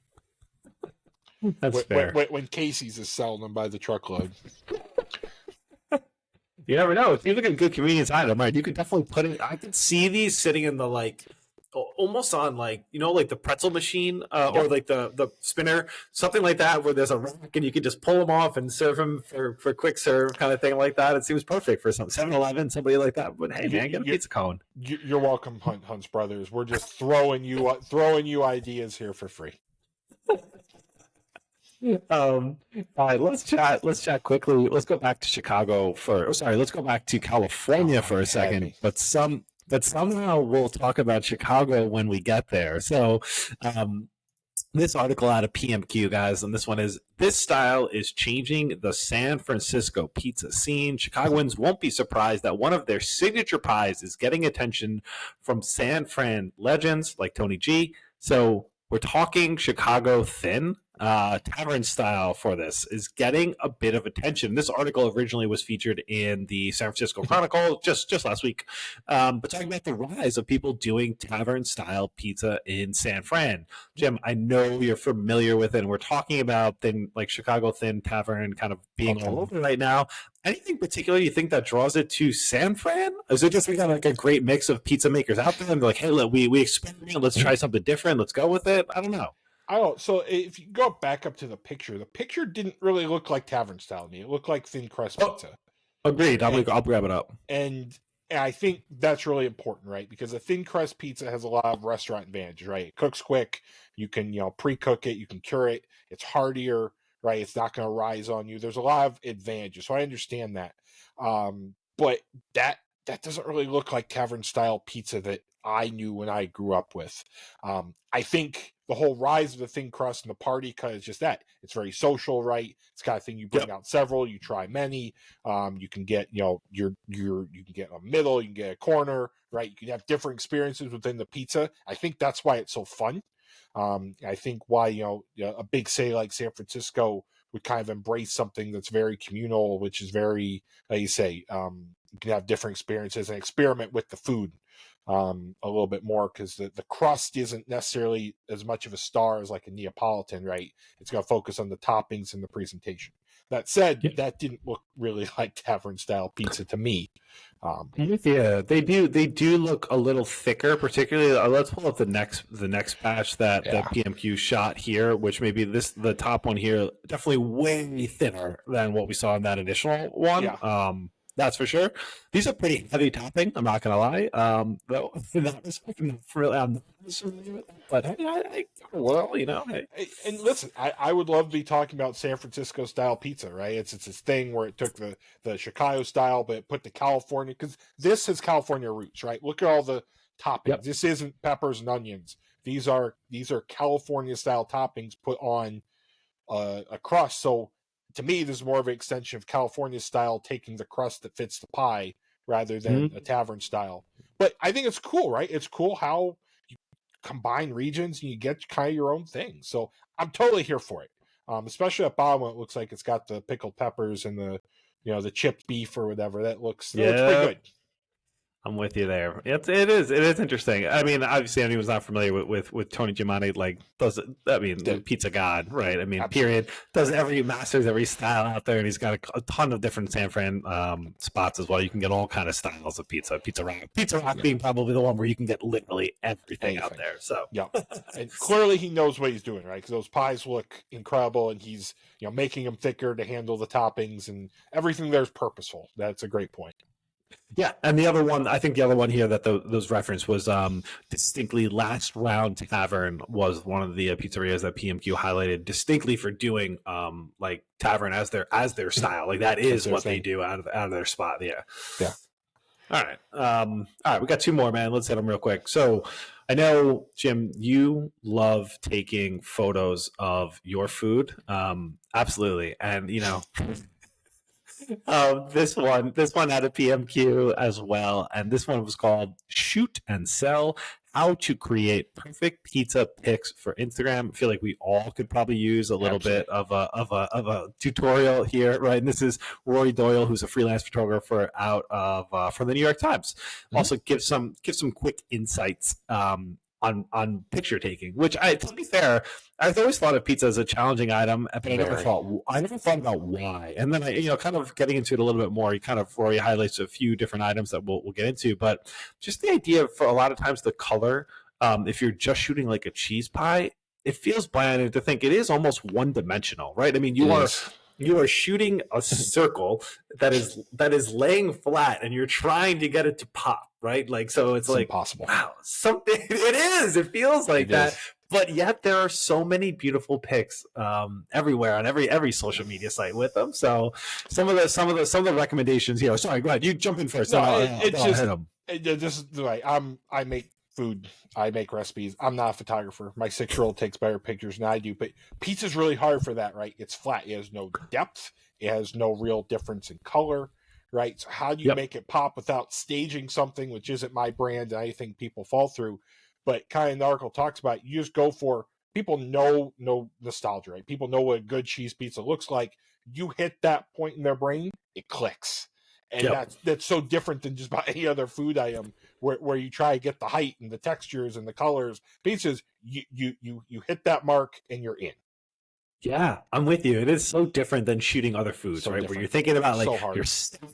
That's fair. When Casey's is selling them by the truckload. You never know. If you look at a good convenience item, right, you could definitely put it. I could see these sitting in the like, almost on like like the pretzel machine or like the spinner, something like that, where there's a rack and you could just pull them off and serve them for quick serve kind of thing like that. It seems perfect for some 7-Eleven, somebody like that. But hey, man, get a pizza cone. You're welcome, Hunt's Brothers. We're just throwing you ideas here for free. All right, let's chat quickly. Let's go back to Chicago let's go back to California for a second. But somehow we'll talk about Chicago when we get there. So this article out of PMQ, guys, and this style is changing the San Francisco pizza scene. Chicagoans won't be surprised that one of their signature pies is getting attention from San Fran legends like Tony G. So we're talking Chicago thin. Tavern style for this is getting a bit of attention. This article originally was featured in the San Francisco Chronicle just last week, but talking about the rise of people doing tavern style pizza in San Fran. Jim, I know you're familiar with it, and we're talking about like Chicago thin tavern kind of being all over right now. Anything particular you think that draws it to San Fran? Is it just we got like a great mix of pizza makers out there and they're like, hey, look, we experiment, let's try something different, let's go with it? I don't know. So if you go back up to the picture didn't really look like tavern style to me. It looked like thin crust pizza. Agreed. I'll grab it up. And I think that's really important, right? Because a thin crust pizza has a lot of restaurant advantages, right? It cooks quick. You can, pre-cook it. You can cure it. It's heartier, right? It's not going to rise on you. There's a lot of advantages. So I understand that. But that doesn't really look like tavern style pizza that I knew when I grew up with. I think the whole rise of the thin crust and the party cut is just that. It's very social, right? It's kind of thing you bring out several, you try many. You can get, you can get a middle, you can get a corner, right? You can have different experiences within the pizza. I think that's why it's so fun. I think why, a big city like San Francisco would kind of embrace something that's very communal, which is very, like you say, you can have different experiences and experiment with the food a little bit more, because the crust isn't necessarily as much of a star as like a Neapolitan, right? It's going to focus on the toppings and the presentation. That said, that didn't look really like tavern style pizza to me. Yeah, they do look a little thicker, particularly. Let's pull up the next batch that PMQ shot here, which maybe the top one here, definitely way thinner than what we saw in that initial one. Yeah. That's for sure. These are pretty heavy topping. I'm not gonna lie. Though in that respect, I'm not familiar with that. But hey, hey. And listen, I would love to be talking about San Francisco style pizza, right? It's this thing where it took the Chicago style, but it put the California, because this has California roots, right? Look at all the toppings. Yep. This isn't peppers and onions. These are California style toppings put on a crust. So to me, this is more of an extension of California style, taking the crust that fits the pie rather than a tavern style. But I think it's cool, right? It's cool how you combine regions and you get kind of your own thing. So I'm totally here for it. Especially at bottom, it looks like it's got the pickled peppers and the the chipped beef or whatever. That looks pretty good. I'm with you there. It is interesting. I mean, obviously, anyone's not familiar with Tony Giamatti, like the pizza god, right? I mean, Absolutely. period. Masters every style out there, and he's got a ton of different San Fran spots as well. You can get all kind of styles of pizza. Pizza Rock being probably the one where you can get literally everything out there. So yeah, and clearly he knows what he's doing, right? Because those pies look incredible, and he's making them thicker to handle the toppings, and everything there's purposeful. That's a great point. Yeah, and the other one, I think the other one here that those referenced was distinctly Last Round Tavern was one of the pizzerias that PMQ highlighted distinctly for doing like tavern as their style. Like that is what they do out of their spot. Yeah. All right. We got two more, man. Let's hit them real quick. So I know, Jim, you love taking photos of your food. Absolutely, and this one had a PMQ as well, and this one was called "Shoot and Sell: How to Create Perfect Pizza Pics for Instagram." I feel like we all could probably use a little bit of a tutorial here, right? And this is Rory Doyle, who's a freelance photographer out of from the New York Times. Mm-hmm. Also, give some quick insights on picture taking, which to be fair, I've always thought of pizza as a challenging item, but I never thought about why. And then kind of getting into it a little bit more, Rory highlights a few different items that we'll get into, but just the idea for a lot of times the color, if you're just shooting like a cheese pie, it feels bland to think it is almost one dimensional, right? I mean, you are shooting a circle that is laying flat, and you're trying to get it to pop, right? Like, so it's like impossible. Wow, something it is. It feels like that, but yet there are so many beautiful pics everywhere on every social media site with them. So some of the recommendations here. Sorry, go ahead. You jump in first. It's just like I make food, I make recipes. I'm not a photographer. My 6-year-old takes better pictures than I do, but pizza's really hard for that, right? It's flat. It has no depth. It has no real difference in color, right? So how do you make it pop without staging something, which isn't my brand, and I think people fall through. But kind of the article talks about, you just go for, people know nostalgia, right? People know what a good cheese pizza looks like. You hit that point in their brain, it clicks. And that's so different than just about any other food item where you try to get the height and the textures and the colors. Pizzas, you hit that mark and you're in. Yeah, I'm with you. It is so different than shooting other foods, right? Where you're thinking about like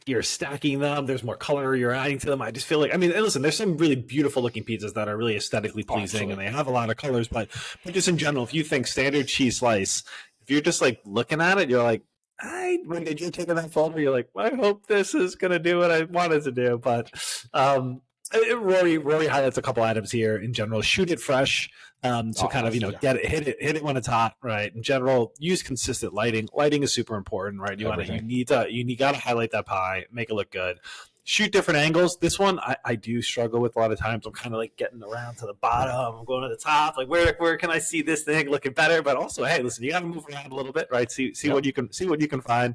you're stacking them. There's more color you're adding to them. I just feel like, I mean, listen, there's some really beautiful looking pizzas that are really aesthetically pleasing and they have a lot of colors, but just in general, if you think standard cheese slice, if you're just like looking at it, you're like, when did you take that photo? You're like, I hope this is gonna do what I wanted to do. But Rory highlights a couple items here in general. Shoot it fresh, to kind of get it, hit it when it's hot, right? In general, use consistent lighting. Lighting is super important, right? You gotta highlight that pie, make it look good. Shoot different angles. This one I do struggle with a lot of times. I'm kind of like getting around to the bottom. I'm going to the top. Like where can I see this thing looking better? But also, hey, listen, you got to move around a little bit, right? See what you can find.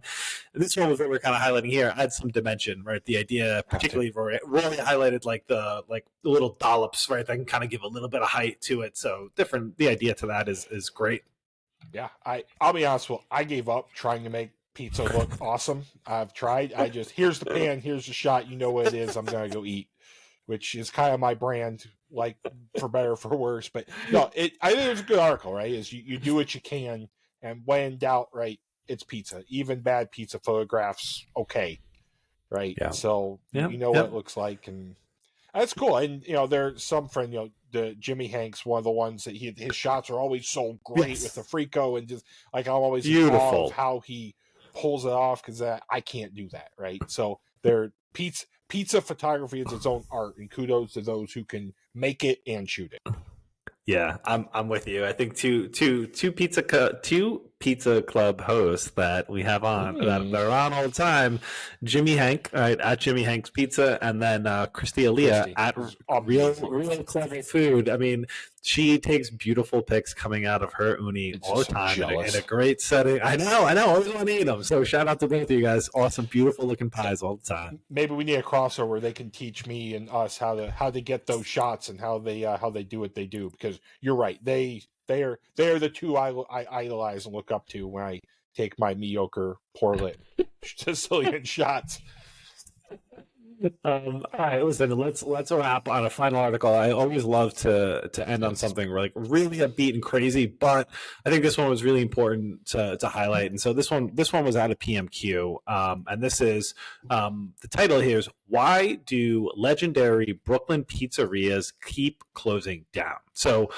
And this one was what we're kind of highlighting here. Add some dimension, right? The idea, particularly Rory highlighted like the little dollops, right? That can kind of give a little bit of height to it. So different. The idea to that is great. Yeah, I'll be honest. Well, I gave up trying to make pizza look awesome. I've tried. Here's the pan, here's the shot. You know what it is. I'm gonna go eat, which is kind of my brand, like for better or for worse. But no, I think it was a good article, right? Is you do what you can, and when in doubt, right? It's pizza. Even bad pizza photographs, okay, right? Yeah. So you know what it looks like, and that's cool. And there's some friend, the Jimmy Hanks, one of the ones that his shots are always so great with the Frico, and just like I'm always beautiful in awe of how he pulls it off, because I can't do that, right? So pizza photography is its own art, and kudos to those who can make it and shoot it. Yeah, I'm with you. I think two pizza club hosts that we have on that are on all the time. Jimmy Hank, right, at Jimmy Hank's Pizza, and then Christy Aaliyah at Real Clever Food. I mean, she takes beautiful pics coming out of her uni all the time in a great setting. I know. I always want to eat them. So shout out to both of you guys. Awesome, beautiful looking pies all the time. Maybe we need a crossover where they can teach me and us how to get those shots and how they do what they do. Because you're right, they are the two I idolize and look up to when I take my mediocre Portlet Sicilian shots. All right, listen. Let's wrap on a final article. I always love to end on something like really upbeat and crazy, but I think this one was really important to highlight. And so this one was out of PMQ, and this is the title here is "Why Do Legendary Brooklyn Pizzerias Keep Closing Down?" So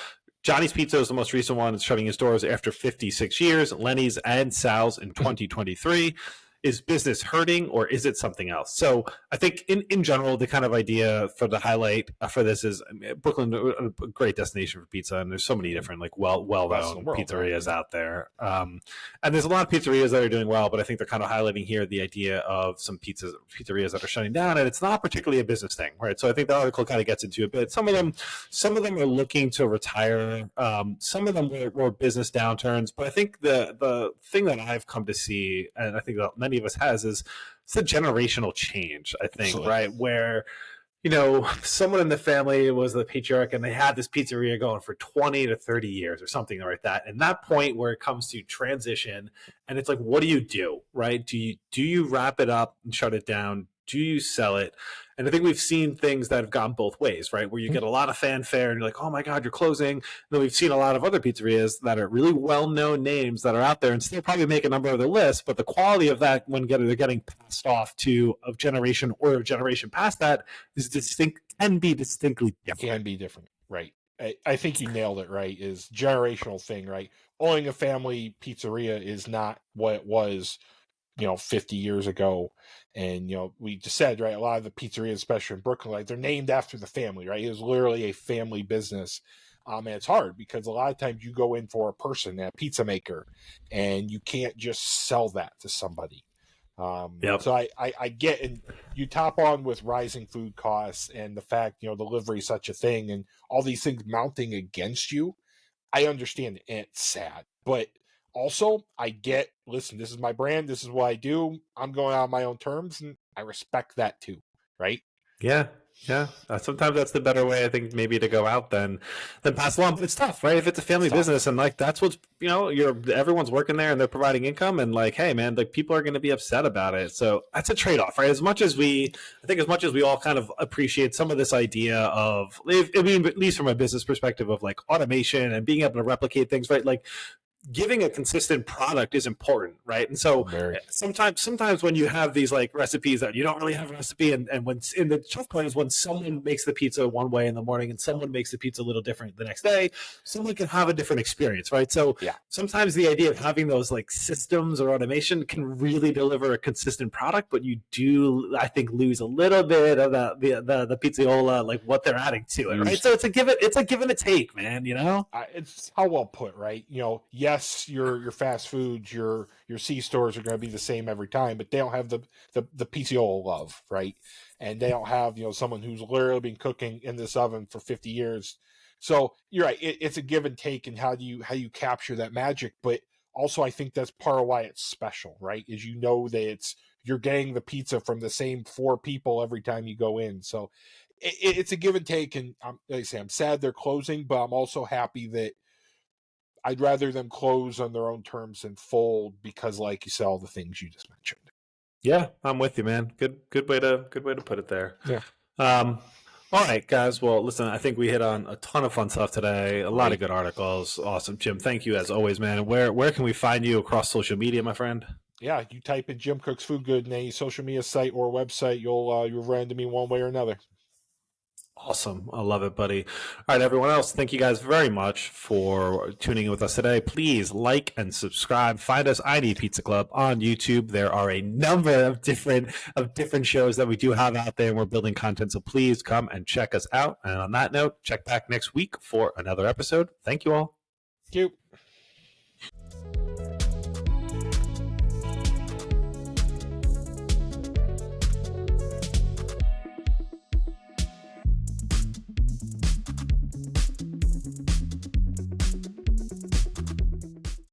Johnny's Pizza is the most recent one. It's shutting its doors after 56 years. Lenny's and Sal's in 2023. Is business hurting or is it something else? So I think in general, the kind of idea for the highlight for this is Brooklyn, a great destination for pizza. And there's so many different like well-known pizzerias out there. And there's a lot of pizzerias that are doing well, but I think they're kind of highlighting here the idea of some pizzerias that are shutting down, and it's not particularly a business thing, right? So I think the article kind of gets into a bit. Some of them are looking to retire. Some of them were business downturns, but I think the thing that I've come to see, and I think that many of us has, is it's a generational change, I think. Absolutely. Right, where someone in the family was the patriarch and they had this pizzeria going for 20 to 30 years or something like that, and that point where it comes to transition, and it's like, what do, right? Do you wrap it up and shut it down? Do you sell it? And I think we've seen things that have gone both ways, right? Where you get a lot of fanfare and you're like, oh my God, you're closing. And then we've seen a lot of other pizzerias that are really well-known names that are out there and still probably make a number of the list, but the quality of that when they're getting passed off to a generation or a generation past that can be distinctly different. Can be different, right? I think you nailed it, right? Is generational thing, right? Owning a family pizzeria is not what it was 50 years ago. And, we just said, right, a lot of the pizzerias, especially in Brooklyn, like they're named after the family, right? It was literally a family business. And it's hard because a lot of times you go in for a person, a pizza maker, and you can't just sell that to somebody. Yep. So I get, and you top on with rising food costs and the fact, delivery is such a thing and all these things mounting against you. I understand it, and it's sad, but also, I get, listen, this is my brand. This is what I do. I'm going out on my own terms, and I respect that too, right? Yeah. Sometimes that's the better way, I think, maybe to go out than pass along. But it's tough, right? If it's a family business and like that's what's everyone's working there and they're providing income, and like, hey man, like people are going to be upset about it. So that's a trade off, right? As much as we all kind of appreciate some of this idea of, I mean, at least from a business perspective of like automation and being able to replicate things, right? Like giving a consistent product is important, right? And so sometimes when you have these like recipes that you don't really have a recipe, and when in the tough part is when someone makes the pizza one way in the morning and someone makes the pizza a little different the next day, someone can have a different experience, right? So sometimes the idea of having those like systems or automation can really deliver a consistent product, but you do, I think, lose a little bit of the pizziola, like what they're adding to it, right? So it's a give and a take, man. It's how well put, right? Yes, your fast foods, your C stores are going to be the same every time, but they don't have the PCO love, right? And they don't have someone who's literally been cooking in this oven for 50 years. So you're right. It's a give and take, and how do you capture that magic? But also, I think that's part of why it's special, right? Is that you're getting the pizza from the same 4 people every time you go in. So it's a give and take, and like I say, I'm sad they're closing, but I'm also happy that I'd rather them close on their own terms and fold because, like you said, all the things you just mentioned. Yeah, I'm with you, man. Good way to put it there. Yeah. All right, guys. Well, listen, I think we hit on a ton of fun stuff today. A lot of good articles. Awesome, Jim. Thank you as always, man. Where can we find you across social media, my friend? Yeah, you type in Jim Cooks Food Good in any social media site or website, you'll run into me one way or another. Awesome. I love it, buddy. All right, everyone else, thank you guys very much for tuning in with us today. Please like and subscribe. Find us, I Need Pizza Club, on YouTube. There are a number of different shows that we do have out there, and we're building content, so please come and check us out. And on that note, check back next week for another episode. Thank you all. Thank you.